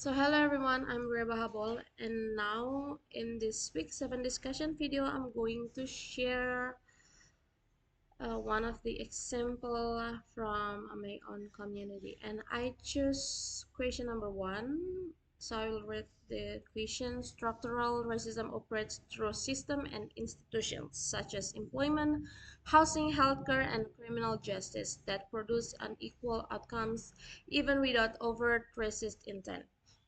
So hello everyone, I'm Reba Habol, and now in this week 7 discussion video I'm going to share one of the example from my own community, and I choose question number 1. So I will read the question. Structural racism operates through system and institutions such as employment, housing, healthcare, and criminal justice that produce unequal outcomes even without overt racist intent.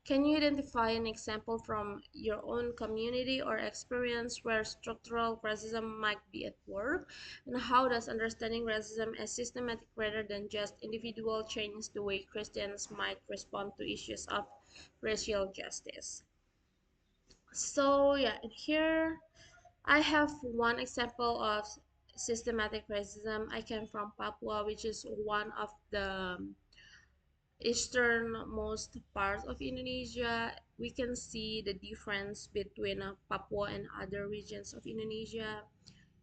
Can you identify an example from your own community or experience where structural racism might be at work? And how does understanding racism as systematic rather than just individual change the way Christians might respond to issues of racial justice? So, yeah, here I have one example of systematic racism. I came from Papua, which is one of the easternmost part of Indonesia. We can see the difference between Papua and other regions of Indonesia.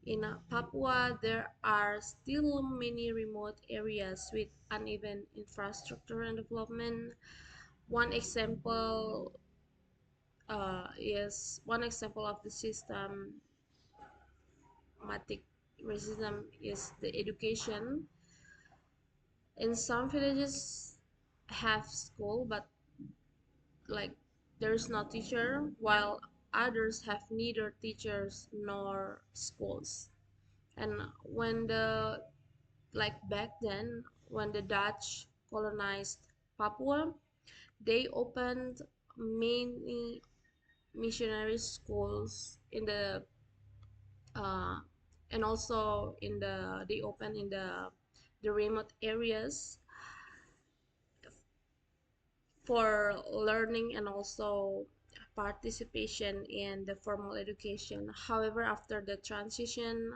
In Papua, there are still many remote areas with uneven infrastructure and development. One example of the systematic racism is the education. In some villages have school, but like there's no teacher, while others have neither teachers nor schools. And when the like back then, when the Dutch colonized Papua, they opened many missionary schools in the uh, and also in they opened in the remote areas for learning and also participation in the formal education. However, after the transition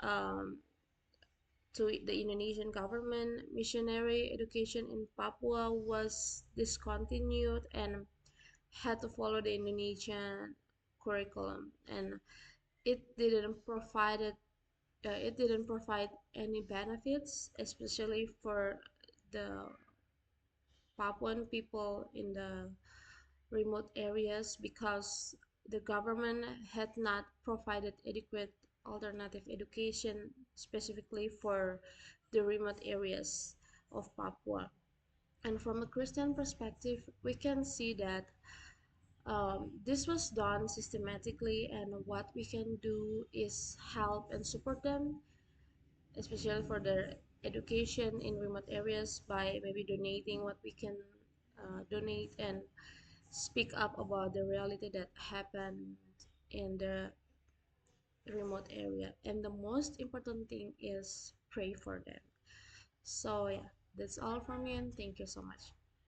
um, to the Indonesian government, missionary education in Papua was discontinued and had to follow the Indonesian curriculum, and it didn't provide any benefits, especially for the Papuan people in the remote areas, because the government had not provided adequate alternative education specifically for the remote areas of Papua. And from a Christian perspective, we can see that this was done systematically, and what we can do is help and support them, especially for their education in remote areas, by maybe donating what we can donate and speak up about the reality that happened in the remote area. And the most important thing is pray for them. So yeah, that's all from me, and thank you so much.